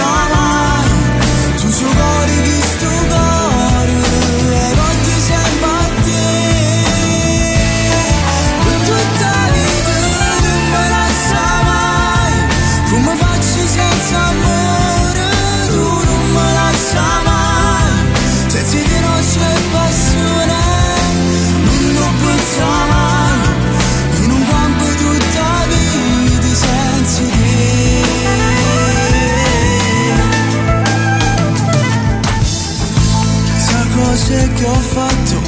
pensa mai, tu giocori di sto cuore e non ti sembra a te. Per tutta la vita non me la sa mai, come faccio senza amore, tu non me la sa mai, senza di noi c'è passione, non pensa mai, in un campo tutta la vita senza te. Sa cose che ho fatto,